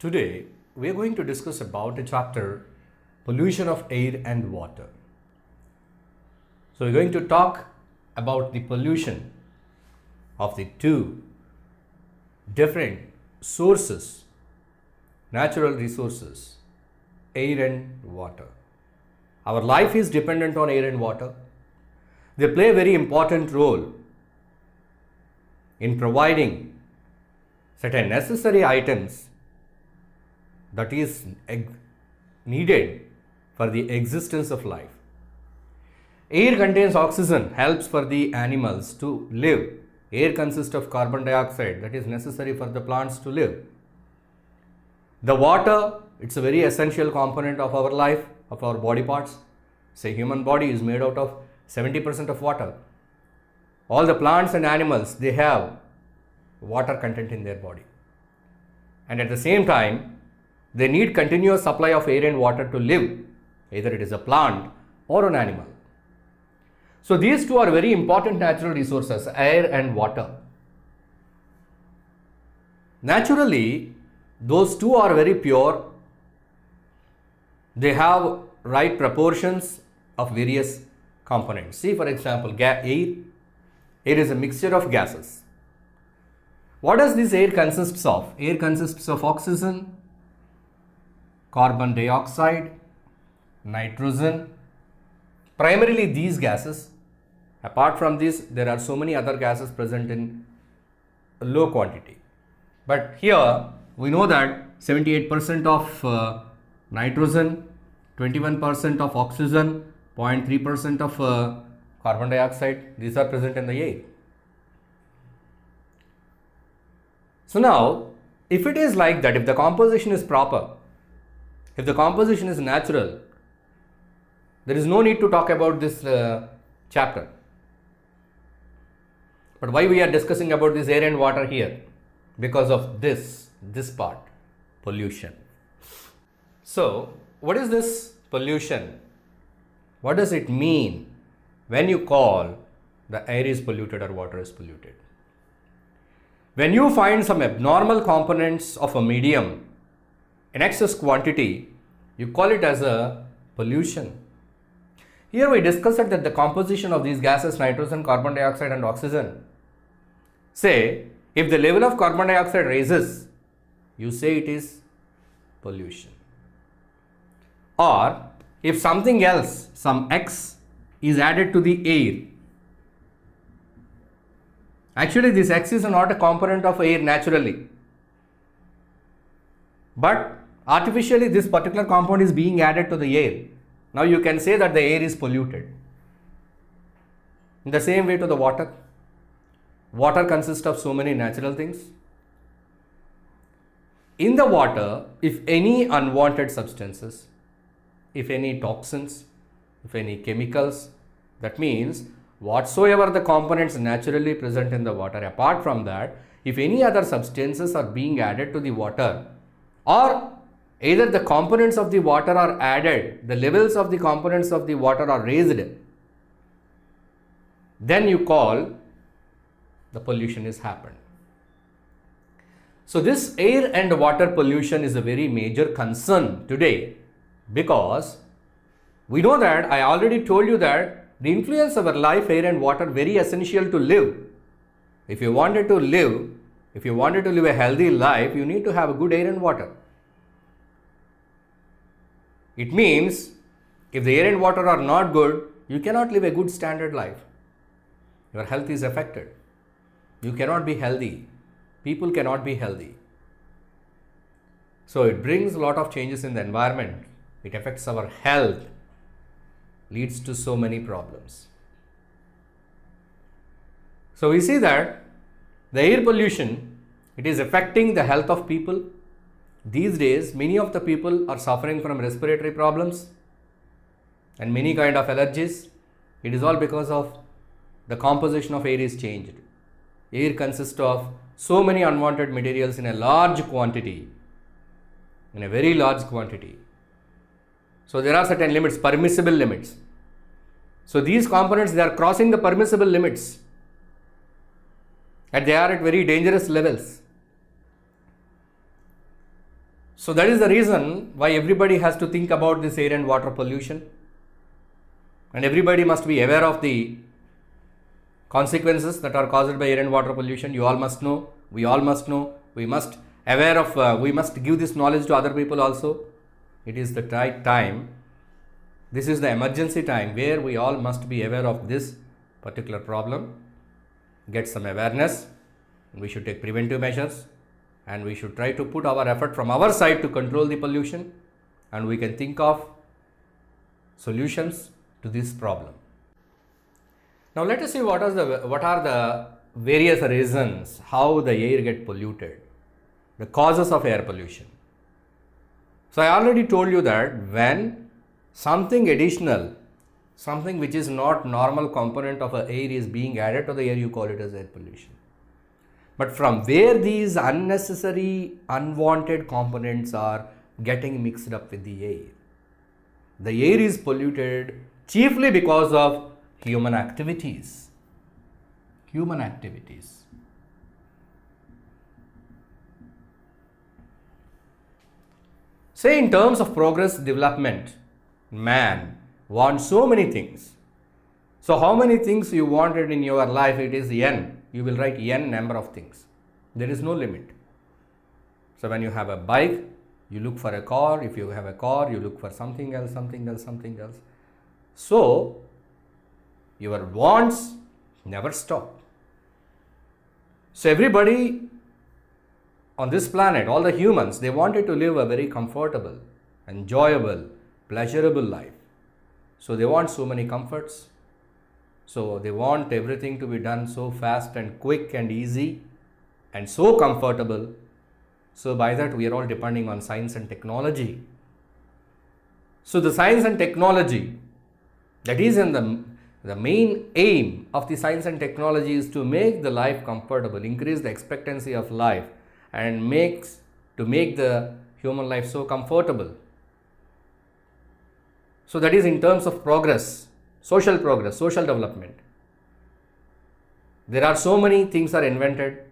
Today, we are going to discuss about a chapter, pollution of air and water. So, we're going to talk about the pollution of the two different sources, natural resources, air and water. Our life is dependent on air and water. They play a very important role in providing certain necessary items that is needed for the existence of life. Air contains oxygen, helps for the animals to live. Air consists of carbon dioxide that is necessary for the plants to live. The water, it's a very essential component of our life, of our body parts. Say human body is made out of 70% of water. All the plants and animals, they have water content in their body. And at the same time, they need continuous supply of air and water to live, either it is a plant or an animal. So these two are very important natural resources, air and water. Naturally, those two are very pure. They have right proportions of various components. See, for example, air is a mixture of gases. What does this air consists of? Air consists of oxygen, carbon dioxide, nitrogen, primarily these gases. Apart from this, there are so many other gases present in low quantity. But here we know that 78% of nitrogen, 21% of oxygen, 0.3% of carbon dioxide, these are present in the air. So now, if it is like that, if the composition is proper, if the composition is natural, there is no need to talk about this chapter. But why we are discussing about this air and water here? Because of this part, pollution. So, what is this pollution? What does it mean when you call the air is polluted or water is polluted? When you find some abnormal components of a medium in excess quantity, you call it as a pollution. Here we discussed that the composition of these gases, nitrogen, carbon dioxide and oxygen. Say, if the level of carbon dioxide rises, you say it is pollution. Or if something else, some X is added to the air. Actually, this X is not a component of air naturally. But artificially, this particular compound is being added to the air. Now you can say that the air is polluted. In the same way to the water. Water consists of so many natural things. In the water, if any unwanted substances, if any toxins, if any chemicals, that means whatsoever the components naturally present in the water, apart from that, if any other substances are being added to the water, or either the components of the water are added, the levels of the components of the water are raised, then you call the pollution is happened. So this air and water pollution is a very major concern today, because we know that I already told you that the influence of our life, air and water, very essential to live. If you wanted to live a healthy life, you need to have a good air and water. It means if the air and water are not good, you cannot live a good standard life. Your health is affected. You cannot be healthy. People cannot be healthy. So it brings a lot of changes in the environment. It affects our health, leads to so many problems. So we see that the air pollution, it is affecting the health of people. These days, many of the people are suffering from respiratory problems and many kind of allergies. It is all because of the composition of air is changed. Air consists of so many unwanted materials in a large quantity, in a very large quantity. So there are certain limits, permissible limits. So these components, they are crossing the permissible limits and they are at very dangerous levels. So that is the reason why everybody has to think about this air and water pollution, and everybody must be aware of the consequences that are caused by air and water pollution. You all must know, we all must know, we must aware of, we must give this knowledge to other people also. It is the right time. This is the emergency time where we all must be aware of this particular problem, get some awareness. We should take preventive measures, and we should try to put our effort from our side to control the pollution, and we can think of solutions to this problem. Now let us see what are the various reasons how the air get polluted, the causes of air pollution. So I already told you that when something additional, something which is not normal component of air is being added to the air, you call it as air pollution. But from where these unnecessary, unwanted components are getting mixed up with the air is polluted chiefly because of human activities. Human activities. Say in terms of progress, development, man wants so many things. So how many things you wanted in your life? It is n. You will write n number of things. There is no limit. So when you have a bike, you look for a car. If you have a car, you look for something else, something else, something else. So your wants never stop. So everybody on this planet, all the humans, they wanted to live a very comfortable, enjoyable, pleasurable life. So they want so many comforts. So they want everything to be done so fast and quick and easy and so comfortable. So by that we are all depending on science and technology. So the science and technology, that is in the main aim of the science and technology is to make the life comfortable, increase the expectancy of life, and to make the human life so comfortable. So that is in terms of progress, social development. There are so many things are invented,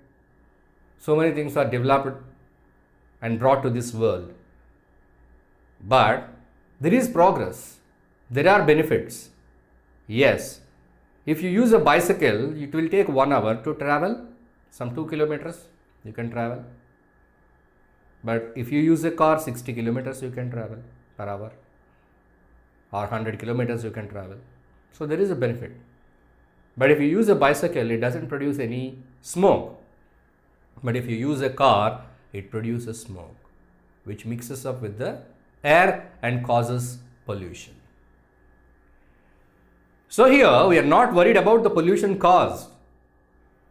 so many things are developed and brought to this world. But there is progress, there are benefits. Yes, if you use a bicycle, it will take 1 hour to travel, some 2 kilometers you can travel. But if you use a car, 60 kilometers you can travel per hour, or 100 kilometers you can travel. So there is a benefit. But if you use a bicycle, it doesn't produce any smoke. But if you use a car, it produces smoke, which mixes up with the air and causes pollution. So here we are not worried about the pollution caused.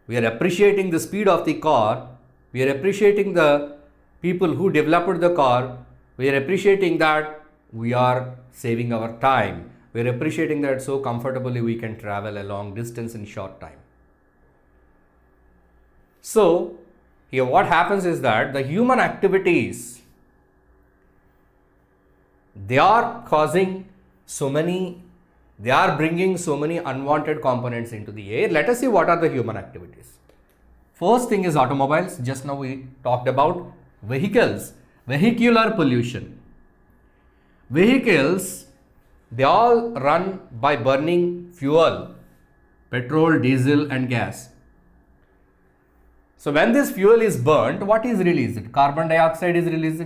We are appreciating the speed of the car. We are appreciating the people who developed the car. We are appreciating that we are saving our time. We are appreciating that so comfortably we can travel a long distance in short time. So here what happens is that the human activities, they are bringing so many unwanted components into the air. Let us see what are the human activities. First thing is automobiles. Just now we talked about vehicles, vehicular pollution. Vehicles, they all run by burning fuel, petrol, diesel and gas. So when this fuel is burnt, what is released? Carbon dioxide is released,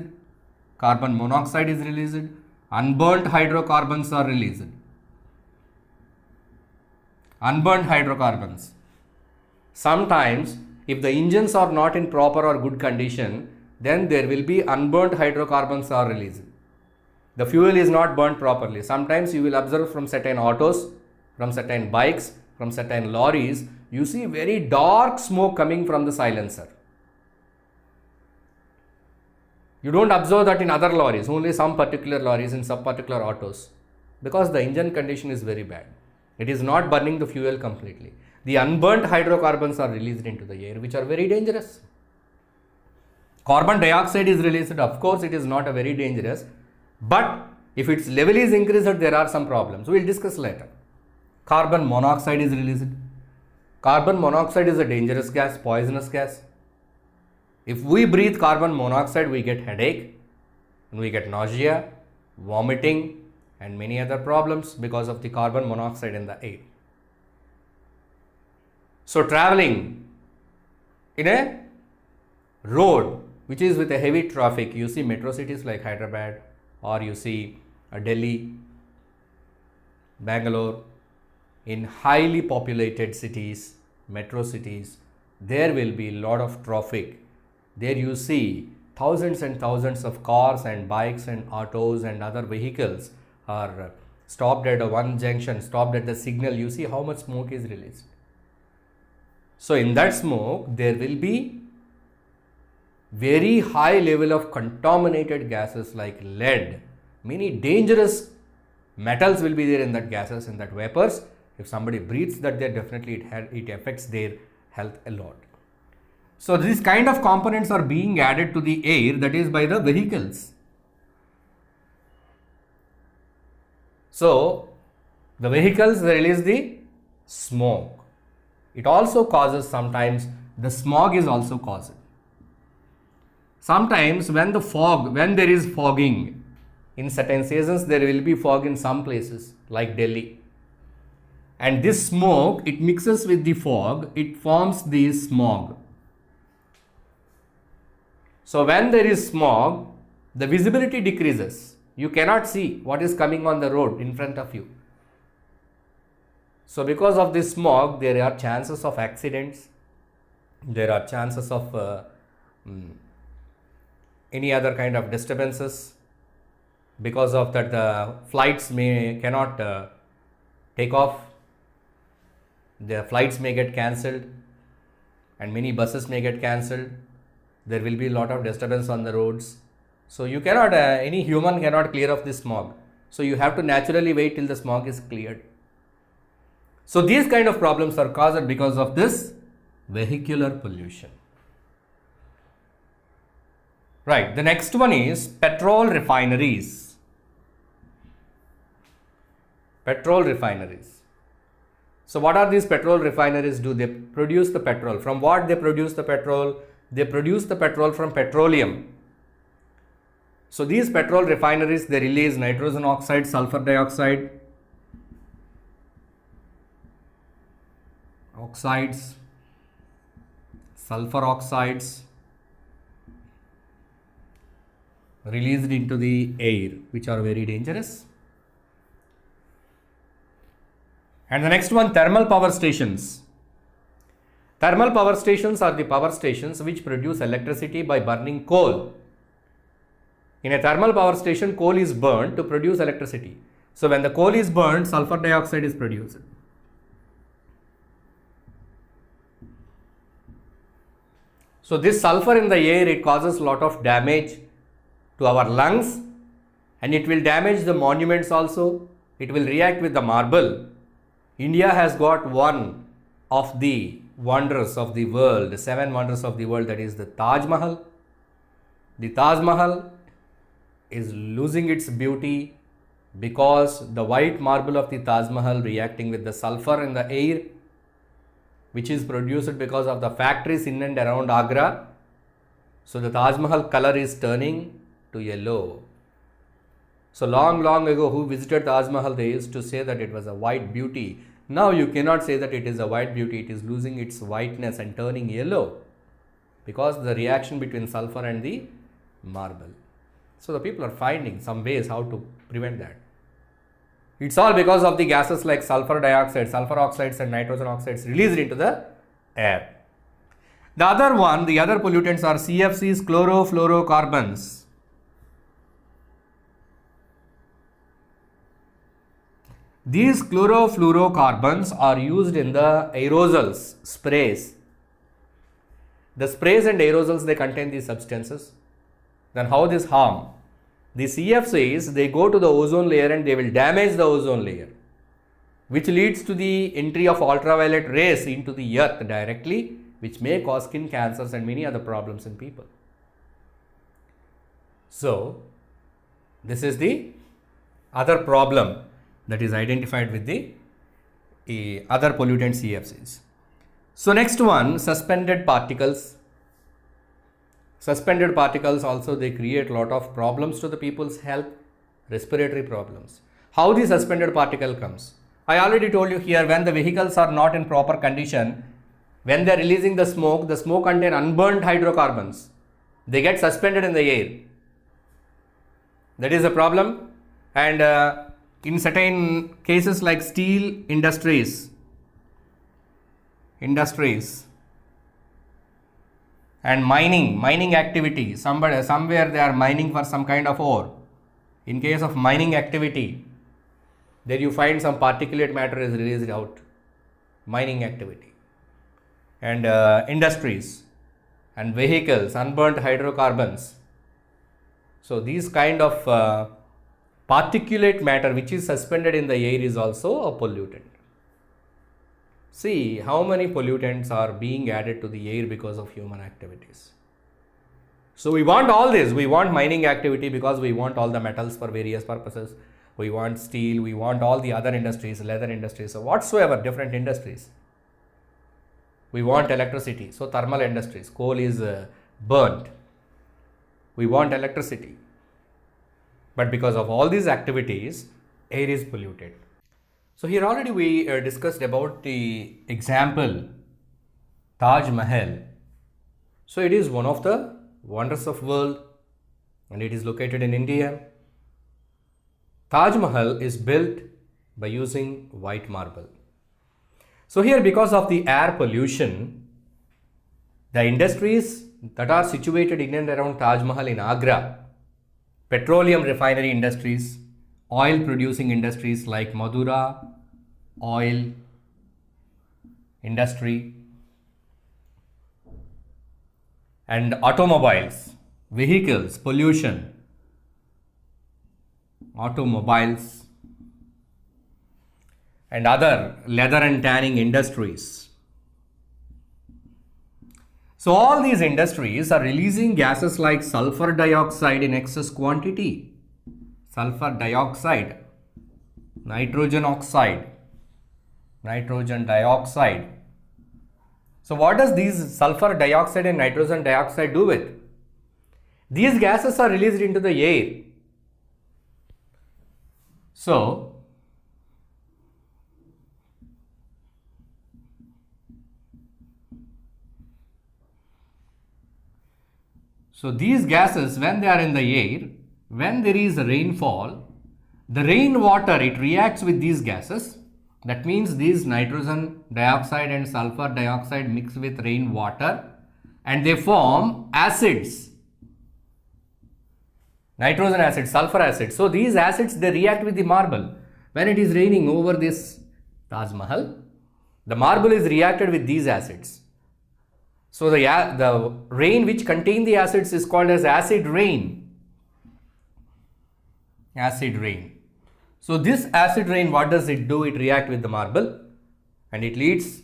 carbon monoxide is released, unburnt hydrocarbons are released. Unburnt hydrocarbons. Sometimes if the engines are not in proper or good condition, then there will be unburnt hydrocarbons are released. The fuel is not burnt properly. Sometimes you will observe from certain autos, from certain bikes, from certain lorries, you see very dark smoke coming from the silencer. You don't observe that in other lorries, only some particular lorries in some particular autos, because the engine condition is very bad. It is not burning the fuel completely. The unburnt hydrocarbons are released into the air, which are very dangerous. Carbon dioxide is released. Of course, it is not a very dangerous, but if its level is increased, there are some problems. We will discuss later. Carbon monoxide is released. Carbon monoxide is a dangerous gas, poisonous gas. If we breathe carbon monoxide, we get headache, and we get nausea, vomiting, and many other problems because of the carbon monoxide in the air. So traveling in a road which is with a heavy traffic, you see metro cities like Hyderabad, or you see Delhi, Bangalore, in highly populated cities, metro cities, there will be a lot of traffic. There you see thousands and thousands of cars and bikes and autos and other vehicles are stopped at one junction, stopped at the signal. You see how much smoke is released. So in that smoke, there will be very high level of contaminated gases like lead. Many dangerous metals will be there in that gases, in that vapors. If somebody breathes that, there definitely it affects their health a lot. So these kind of components are being added to the air, that is by the vehicles. So the vehicles, they release the smoke. It also causes, sometimes the smog is also caused. Sometimes when there is fogging, in certain seasons there will be fog in some places like Delhi. And this smoke, it mixes with the fog, it forms the smog. So when there is smog, the visibility decreases. You cannot see what is coming on the road in front of you. So because of this smog, there are chances of accidents. There are chances of any other kind of disturbances. Because of that, the flights cannot take off. The flights may get cancelled, and many buses may get cancelled. There will be a lot of disturbance on the roads. So you cannot, any human cannot clear off this smog. So you have to naturally wait till the smog is cleared. So these kind of problems are caused because of this vehicular pollution. Right, the next one is petrol refineries. Petrol refineries. So what are these petrol refineries do? They produce the petrol. From what they produce the petrol? They produce the petrol from petroleum. So these petrol refineries, they release nitrogen oxide, sulfur dioxide, sulfur oxides released into the air, which are very dangerous. And the next one, thermal power stations. Thermal power stations are the power stations which produce electricity by burning coal. In a thermal power station, coal is burned to produce electricity. So when the coal is burned, sulfur dioxide is produced. So this sulfur in the air, it causes a lot of damage to our lungs, and it will damage the monuments also. It will react with the marble. India has got one of the wonders of the world, the 7 wonders of the world, that is the Taj Mahal. The Taj Mahal is losing its beauty because the white marble of the Taj Mahal reacting with the sulfur in the air, which is produced because of the factories in and around Agra. So the Taj Mahal color is turning to yellow. So long ago, who visited Taj Mahal, they used to say that it was a white beauty. Now you cannot say that it is a white beauty. It is losing its whiteness and turning yellow because the reaction between sulfur and the marble. So the people are finding some ways how to prevent that. It's all because of the gases like sulfur dioxide, sulfur oxides and nitrogen oxides released into the air. The other pollutants are CFCs, chlorofluorocarbons. These chlorofluorocarbons are used in the aerosols, sprays. The sprays and aerosols, they contain these substances. Then how this harm? The CFCs, they go to the ozone layer and they will damage the ozone layer, which leads to the entry of ultraviolet rays into the earth directly, which may cause skin cancers and many other problems in people. So this is the other problem that is identified with the other pollutant CFCs. So next one, suspended particles. Suspended particles also, they create a lot of problems to the people's health, respiratory problems. How the suspended particle comes? I already told you here, when the vehicles are not in proper condition, when they are releasing the smoke contains unburnt hydrocarbons. They get suspended in the air. That is a problem. And in certain cases like steel industries and mining activity, somewhere they are mining for some kind of ore. In case of mining activity, there you find some particulate matter is released out. Mining activity and industries and vehicles, unburnt hydrocarbons. So these kind of particulate matter which is suspended in the air is also a pollutant. See how many pollutants are being added to the air because of human activities. So we want all this. We want mining activity because we want all the metals for various purposes. We want steel, we want all the other industries, leather industries, so whatsoever different industries. We want electricity. So thermal industries, coal is burnt. We want electricity. But because of all these activities, air is polluted. So here already we discussed about the example Taj Mahal. So it is one of the wonders of world and it is located in India. Taj Mahal is built by using white marble. So here, because of the air pollution, the industries that are situated in and around Taj Mahal in Agra, petroleum refinery industries, oil producing industries like Madura oil industry, and automobiles, vehicles, pollution, automobiles, and other leather and tanning industries. So all these industries are releasing gases like sulfur dioxide in excess quantity, sulfur dioxide, nitrogen oxide, nitrogen dioxide. So what does these sulfur dioxide and nitrogen dioxide do with? These gases are released into the air. So these gases, when they are in the air, when there is rainfall, the rainwater, it reacts with these gases. That means these nitrogen dioxide and sulfur dioxide mix with rainwater and they form acids. Nitrogen acid, sulfur acid. So these acids, they react with the marble. When it is raining over this Taj Mahal, the marble is reacted with these acids. So the rain which contain the acids is called as acid rain. Acid rain. So this acid rain, what does it do? It reacts with the marble and it leads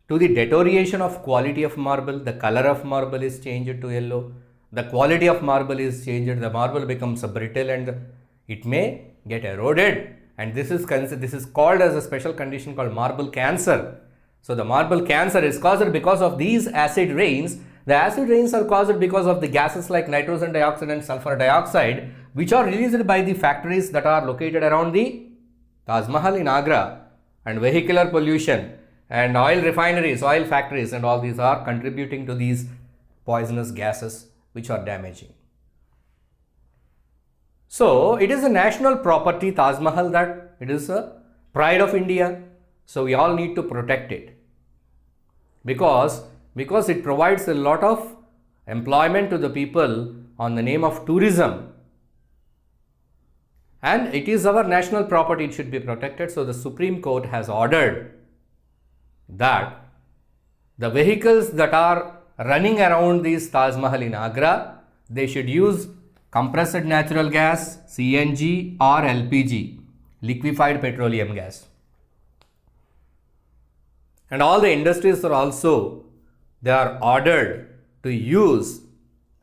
to the deterioration of quality of marble. The color of marble is changed to yellow. The quality of marble is changed. The marble becomes brittle and it may get eroded. And this is called as a special condition called marble cancer. So the marble cancer is caused because of these acid rains. The acid rains are caused because of the gases like nitrogen dioxide and sulfur dioxide, which are released by the factories that are located around the Taj Mahal in Agra, and vehicular pollution and oil refineries, oil factories, and all these are contributing to these poisonous gases which are damaging. So it is a national property, Taj Mahal, that it is a pride of India. So we all need to protect it because it provides a lot of employment to the people on the name of tourism. And it is our national property, it should be protected. So the Supreme Court has ordered that the vehicles that are running around this Taj Mahal in Agra, they should use compressed natural gas, CNG or LPG, liquefied petroleum gas. And all the industries are also, they are ordered to use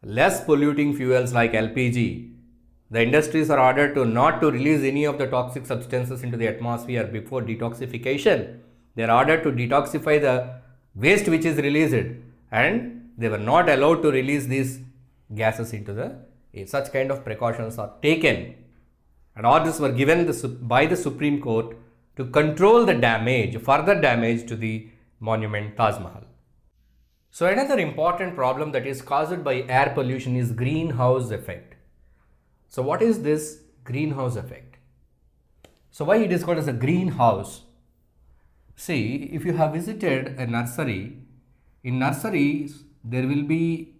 less polluting fuels like LPG. The industries are ordered to not to release any of the toxic substances into the atmosphere before detoxification. They are ordered to detoxify the waste which is released, and they were not allowed to release these gases into the air. Such kind of precautions are taken, and orders were given by the Supreme Court to control the damage, further damage to the monument Taj Mahal. So another important problem that is caused by air pollution is greenhouse effect. So what is this greenhouse effect? So why it is called as a greenhouse? See, if you have visited a nursery, in nurseries there will be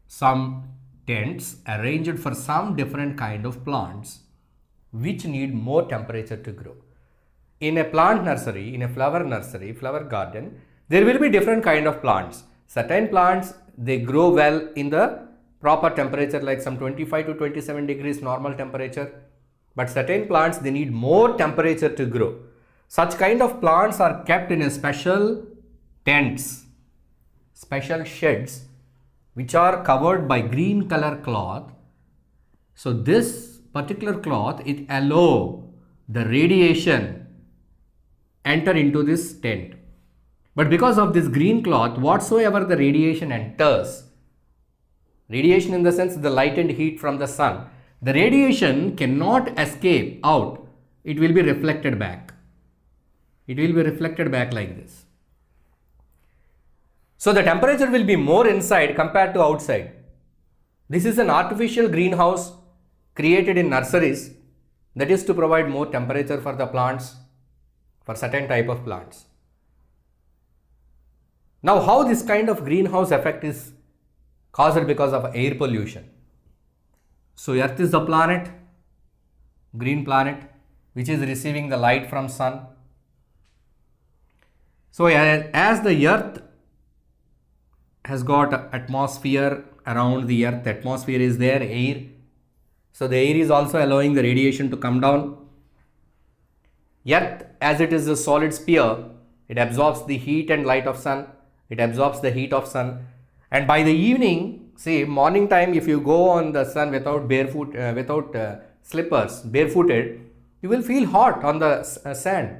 some tents arranged for some different kind of plants which need more temperature to grow. In a plant nursery, in a flower nursery, flower garden, there will be different kind of plants. Certain plants, they grow well in the proper temperature, like some 25 to 27 degrees normal temperature. But certain plants, they need more temperature to grow. Such kind of plants are kept in a special tents, special sheds, which are covered by green color cloth. So this particular cloth, it allows the radiation enter into this tent. But because of this green cloth, whatsoever the radiation enters, radiation in the sense the light and heat from the sun, the radiation cannot escape out. It will be reflected back. It will be reflected back like this. So the temperature will be more inside compared to outside. This is an artificial greenhouse created in nurseries, that is to provide more temperature for the plants, for certain type of plants. Now, how this kind of greenhouse effect is caused because of air pollution? So Earth is the planet, green planet, which is receiving the light from sun. So as the Earth has got atmosphere around the Earth, atmosphere is there, air. So the air is also allowing the radiation to come down. Earth, as it is a solid sphere, it absorbs the heat and light of sun. It absorbs the heat of sun. And by the evening, see, morning time, if you go on the sun without slippers, barefooted, you will feel hot on the sand,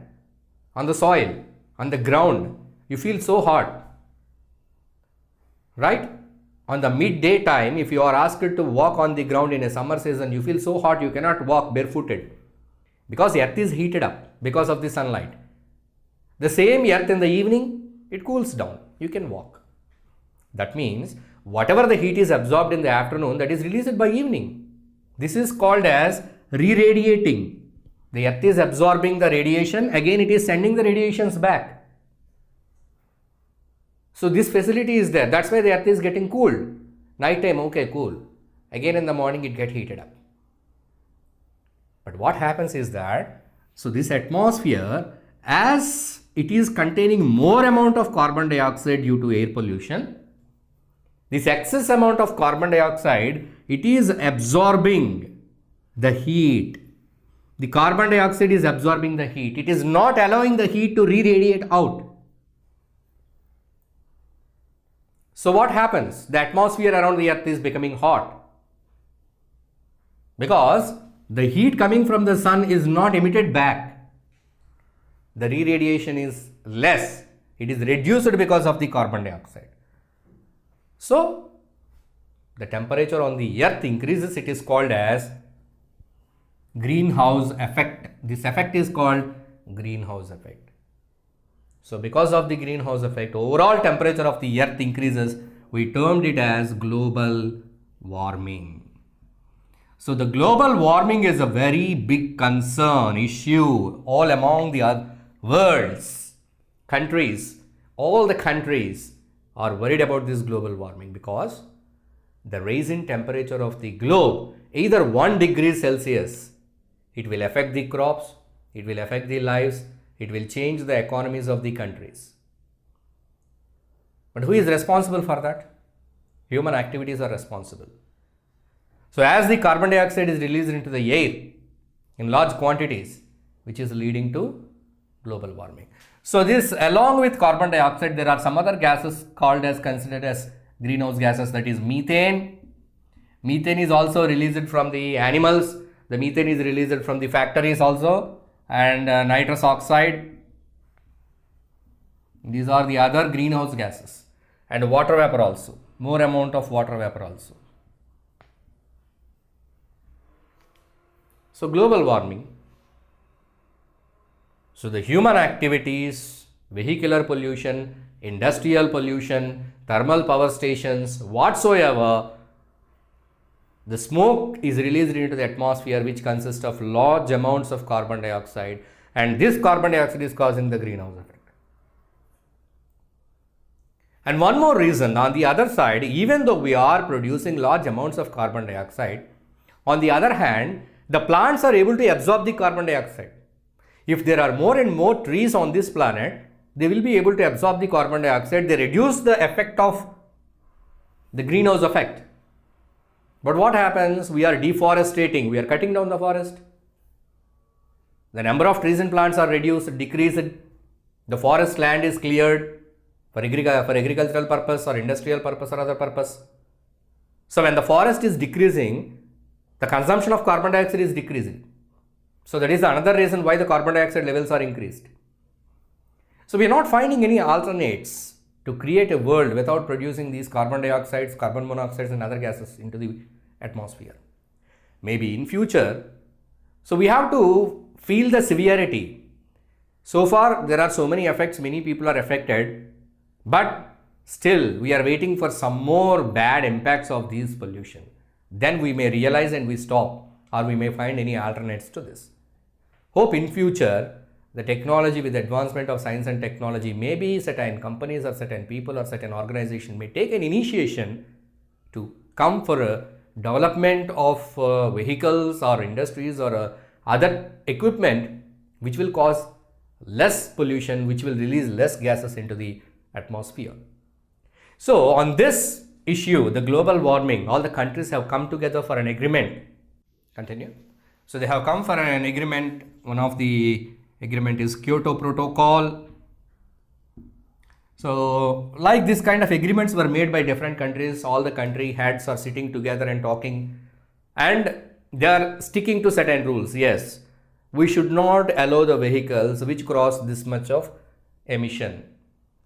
on the soil, on the ground. You feel so hot, right? On the midday time, if you are asked to walk on the ground in a summer season, you feel so hot you cannot walk barefooted, because earth is heated up because of the sunlight. The same earth in the evening, it cools down. You can walk. That means whatever the heat is absorbed in the afternoon, that is released by evening. This is called as re-radiating. The earth is absorbing the radiation, again it is sending the radiations back. So this facility is there. That's why the earth is getting cooled. Night time, okay, cool. Again in the morning it gets heated up. But what happens is that, so this atmosphere, as it is containing more amount of carbon dioxide due to air pollution, this excess amount of carbon dioxide, it is absorbing the heat. The carbon dioxide is absorbing the heat. It is not allowing the heat to re-radiate out. So what happens? The atmosphere around the earth is becoming hot, because the heat coming from the sun is not emitted back. The re-radiation is less. It is reduced because of the carbon dioxide. So the temperature on the earth increases. It is called as greenhouse effect. This effect is called greenhouse effect. So because of the greenhouse effect, overall temperature of the earth increases. We termed it as global warming. So the global warming is a very big concern, issue all among the world's countries. All the countries are worried about this global warming, because the rise in temperature of the globe, either 1 degree Celsius, it will affect the crops, it will affect the lives, it will change the economies of the countries. But who is responsible for that? Human activities are responsible. So as the carbon dioxide is released into the air in large quantities, which is leading to global warming. So this, along with carbon dioxide, there are some other gases called as, considered as greenhouse gases, that is methane. Methane is also released from the animals. The methane is released from the factories also, and nitrous oxide. These are the other greenhouse gases, and water vapor also. more amount of water vapor also. So global warming. So the human activities, vehicular pollution, industrial pollution, thermal power stations, whatsoever, the smoke is released into the atmosphere, which consists of large amounts of carbon dioxide, and this carbon dioxide is causing the greenhouse effect. And one more reason, on the other side, even though we are producing large amounts of carbon dioxide, on the other hand, the plants are able to absorb the carbon dioxide. If there are more and more trees on this planet, they will be able to absorb the carbon dioxide. They reduce the effect of the greenhouse effect. But what happens? We are deforestating, we are cutting down the forest. The number of trees and plants are reduced, decreased. The forest land is cleared for agricultural purpose or industrial purpose or other purpose. So when the forest is decreasing, the consumption of carbon dioxide is decreasing. So that is another reason why the carbon dioxide levels are increased. So we are not finding any alternates to create a world without producing these carbon dioxides, carbon monoxides and other gases into the atmosphere. Maybe in future, so we have to feel the severity. So far there are so many effects, many people are affected, but still we are waiting for some more bad impacts of these pollution. Then we may realize and we stop, or we may find any alternates to this. Hope in future the technology, with the advancement of science and technology, maybe certain companies or certain people or certain organization may take an initiation to come for a development of vehicles or industries or other equipment which will cause less pollution, which will release less gases into the atmosphere. So on this issue, the global warming, all the countries have come together for an agreement. Continue. So they have come for an agreement. One of the agreement is Kyoto Protocol. So like this kind of agreements were made by different countries. All the country heads are sitting together and talking, and they are sticking to certain rules. Yes, we should not allow the vehicles which cross this much of emission.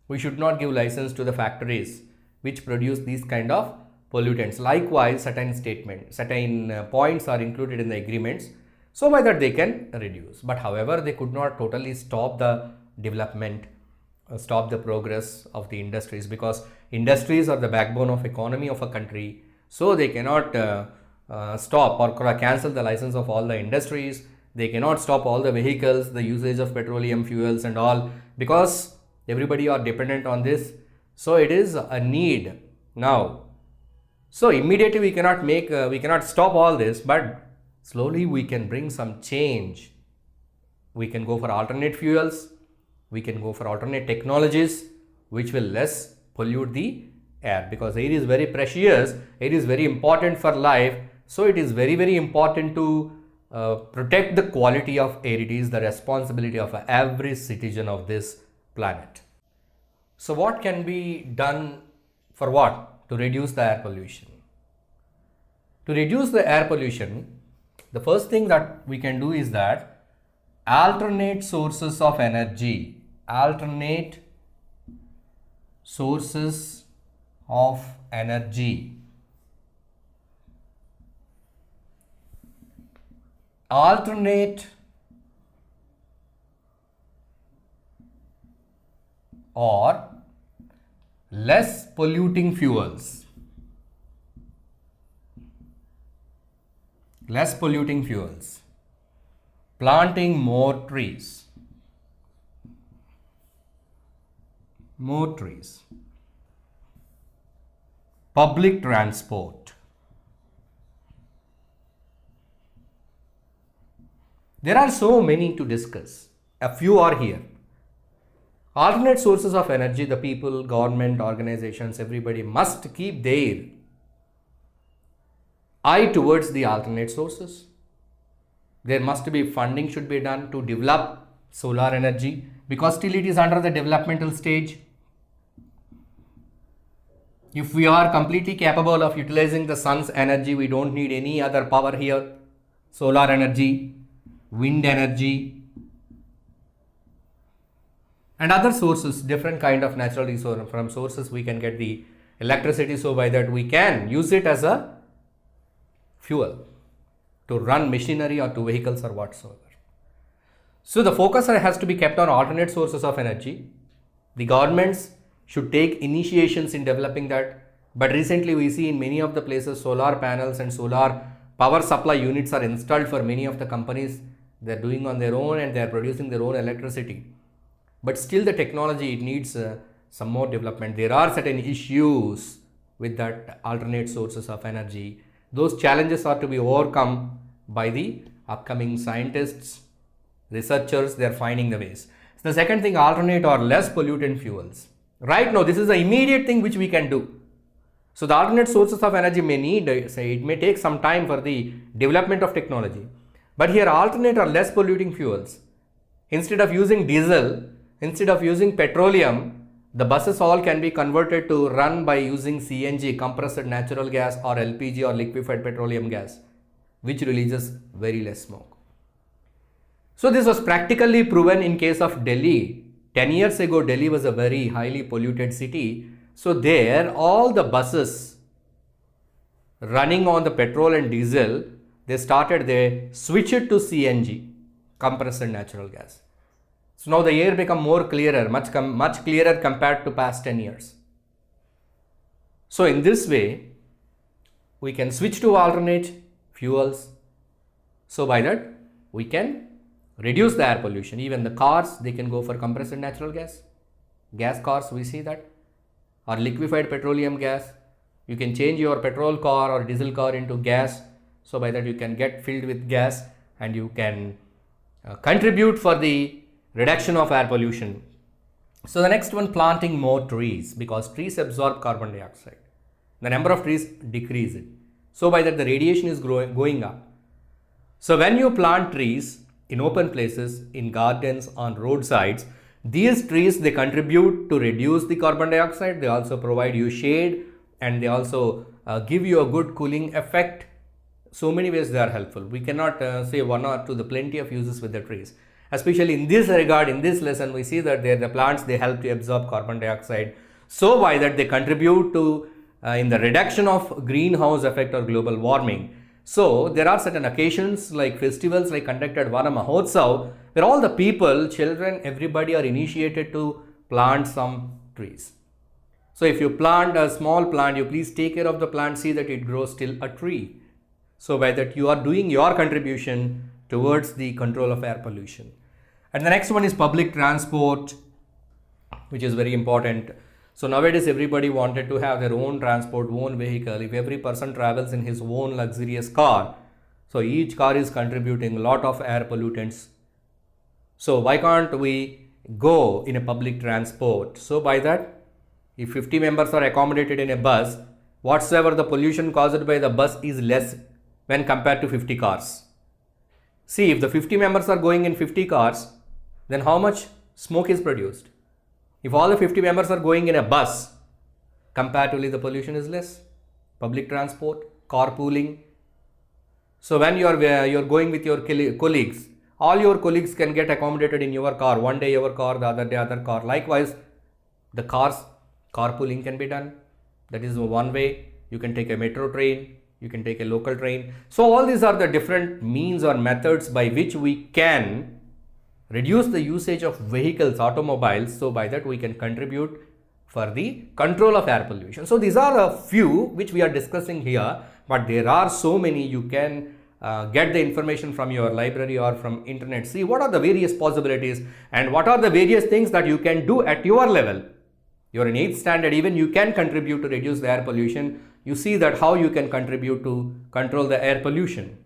We should not give license to the factories which produce these kind of pollutants. Likewise, certain points are included in the agreements, so by that they can reduce. But however, they could not totally stop the development, stop the progress of the industries, because industries are the backbone of economy of a country. So they cannot stop or cancel the license of all the industries. They cannot stop all the vehicles, the usage of petroleum fuels and all, because everybody are dependent on this. So it is a need now. So immediately we cannot stop all this, but slowly we can bring some change. We can go for alternate fuels, we can go for alternate technologies which will less pollute the air, because air is very precious, air is very important for life. So it is very, very important to protect the quality of air. It is the responsibility of every citizen of this planet. So what can be done for what? To reduce the air pollution. To reduce the air pollution, the first thing that we can do is that alternate sources of energy. Alternate sources of energy. Alternate or less polluting fuels. Less polluting fuels. Planting more trees. More trees. Public transport. There are so many to discuss. A few are here. Alternate sources of energy, the people, government, organizations, everybody must keep their eye towards the alternate sources. There must be funding should be done to develop solar energy, because still it is under the developmental stage. If we are completely capable of utilizing the sun's energy, we don't need any other power here. Solar energy, wind energy, and other sources, different kind of natural resources. From sources we can get the electricity, so by that we can use it as a fuel to run machinery or to vehicles or whatsoever. So the focus has to be kept on alternate sources of energy. The governments should take initiations in developing that. But recently we see in many of the places solar panels and solar power supply units are installed for many of the companies. They are doing on their own and they are producing their own electricity. But still the technology, it needs some more development. There are certain issues with that alternate sources of energy. Those challenges are to be overcome by the upcoming scientists, researchers. They are finding the ways. So the second thing, alternate or less pollutant fuels. Right now, this is the immediate thing which we can do. So the alternate sources of energy may need, say, it may take some time for the development of technology. But here, alternate or less polluting fuels. Instead of using diesel, instead of using petroleum, the buses all can be converted to run by using CNG, compressed natural gas, or LPG or liquefied petroleum gas, which releases very less smoke. So this was practically proven in case of Delhi. 10 years ago, Delhi was a very highly polluted city. So there, all the buses running on the petrol and diesel, they switched it to CNG, compressed natural gas. So now the air become more clearer, much clearer compared to past 10 years. So in this way, we can switch to alternate fuels. So by that, we can reduce the air pollution. Even the cars, they can go for compressed natural gas. Gas cars, we see that. Or liquefied petroleum gas. You can change your petrol car or diesel car into gas. So by that you can get filled with gas and you can contribute for the reduction of air pollution. So the next one, planting more trees, because trees absorb carbon dioxide. The number of trees decrease it. So by that the radiation is going up. So when you plant trees in open places, in gardens, on roadsides, these trees, they contribute to reduce the carbon dioxide. They also provide you shade and they also give you a good cooling effect. So many ways they are helpful. We cannot say one or two, the plenty of uses with the trees. Especially in this regard, in this lesson, we see that the plants, they help to absorb carbon dioxide. So by that they contribute to in the reduction of greenhouse effect or global warming. So there are certain occasions like festivals like conducted Vana Mahotsav, where all the people, children, everybody are initiated to plant some trees. So if you plant a small plant, you please take care of the plant, see that it grows till a tree. So by that you are doing your contribution towards the control of air pollution. And the next one is public transport, which is very important. So nowadays everybody wanted to have their own transport, own vehicle. If every person travels in his own luxurious car, so each car is contributing a lot of air pollutants. So why can't we go in a public transport? So by that, if 50 members are accommodated in a bus, whatsoever the pollution caused by the bus is less when compared to 50 cars. See, if the 50 members are going in 50 cars, then how much smoke is produced? If all the 50 members are going in a bus, comparatively the pollution is less. Public transport, carpooling. So when you are going with your colleagues, all your colleagues can get accommodated in your car. One day your car, the other day other car. Likewise, the carpooling can be done. That is one way. You can take a metro train, you can take a local train. So all these are the different means or methods by which we can reduce the usage of vehicles, automobiles. So by that we can contribute for the control of air pollution. So these are a few which we are discussing here, but there are so many. You can get the information from your library or from internet. See what are the various possibilities and what are the various things that you can do at your level. You're in 8th standard, even you can contribute to reduce the air pollution. You see that how you can contribute to control the air pollution.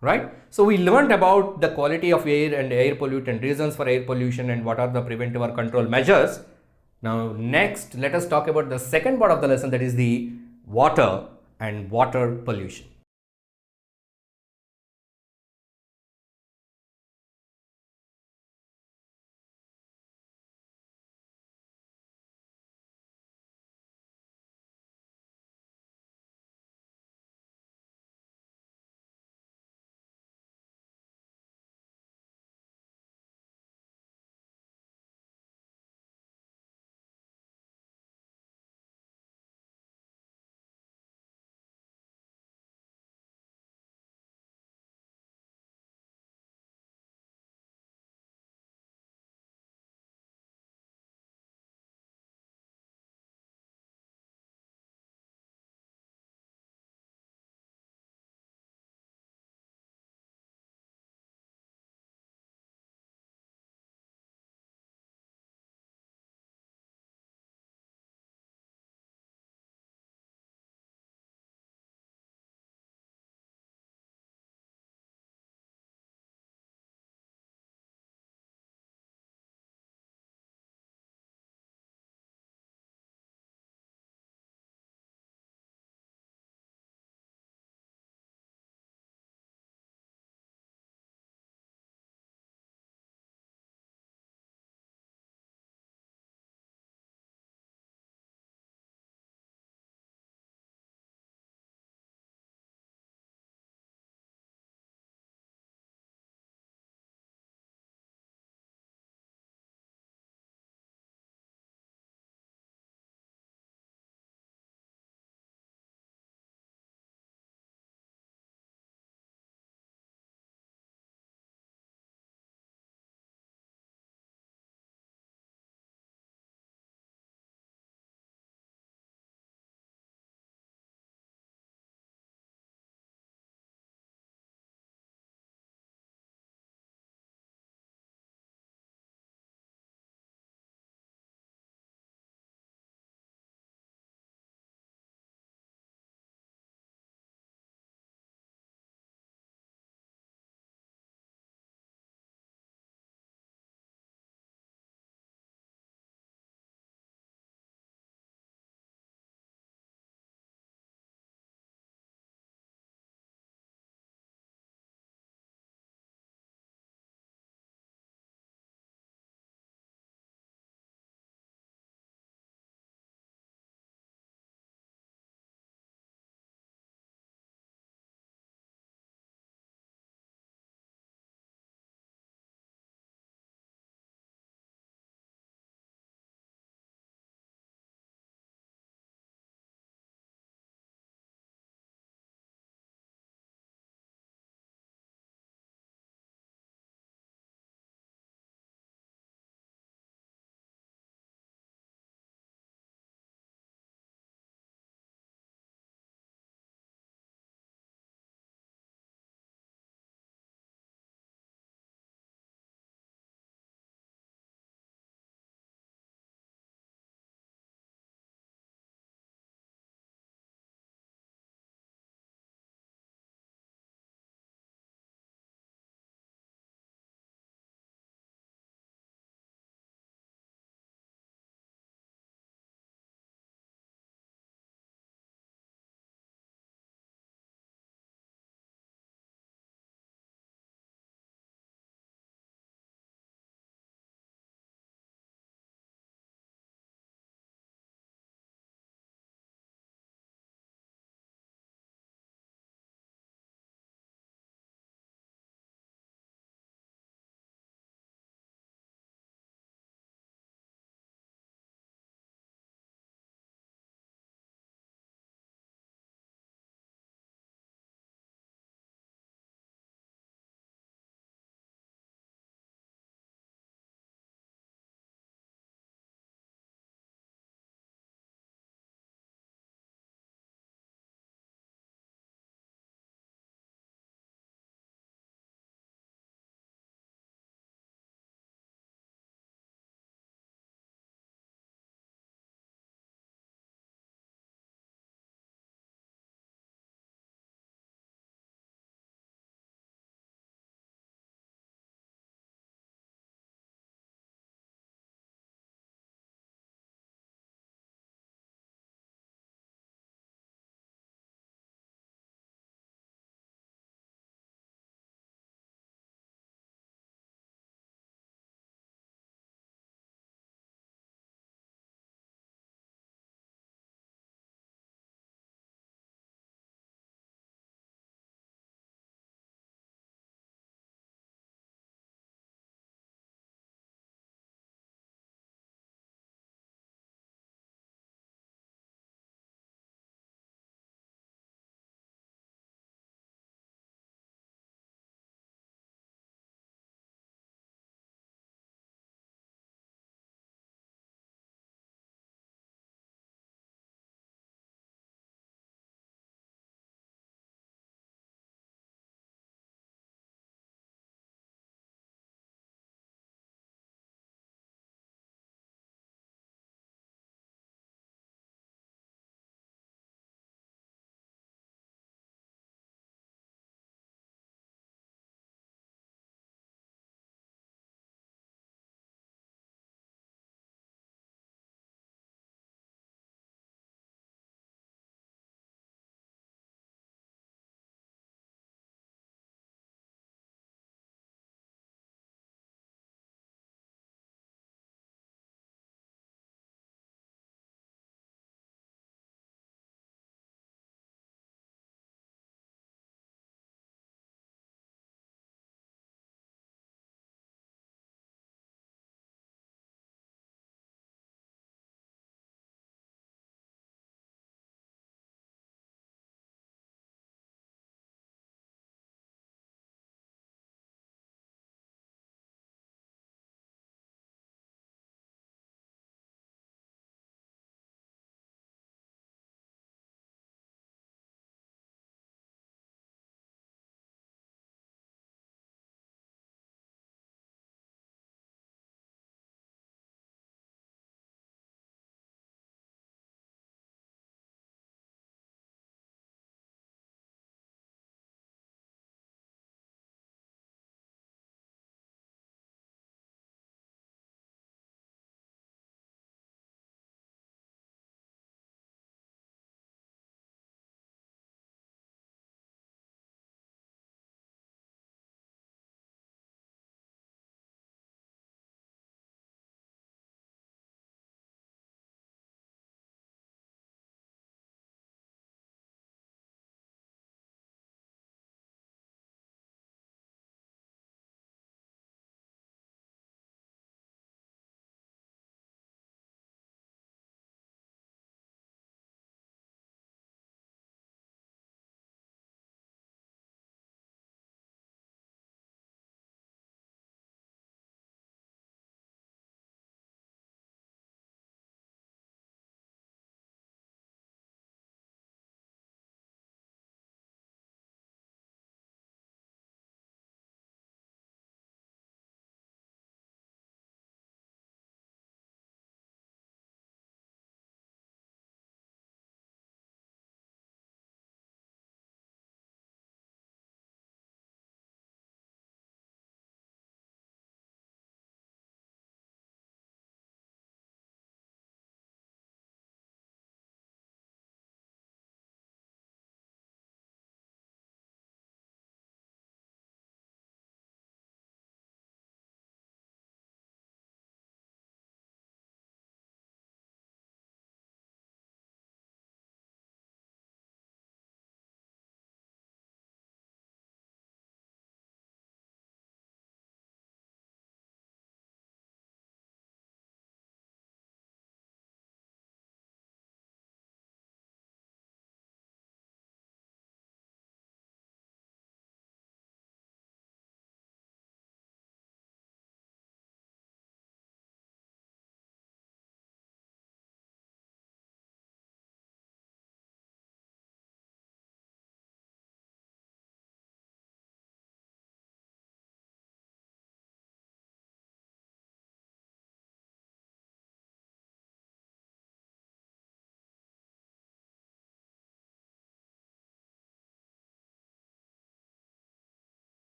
Right? So we learned about the quality of air and air pollutant, reasons for air pollution and what are the preventive or control measures. Now next, let us talk about the second part of the lesson, that is the water and water pollution.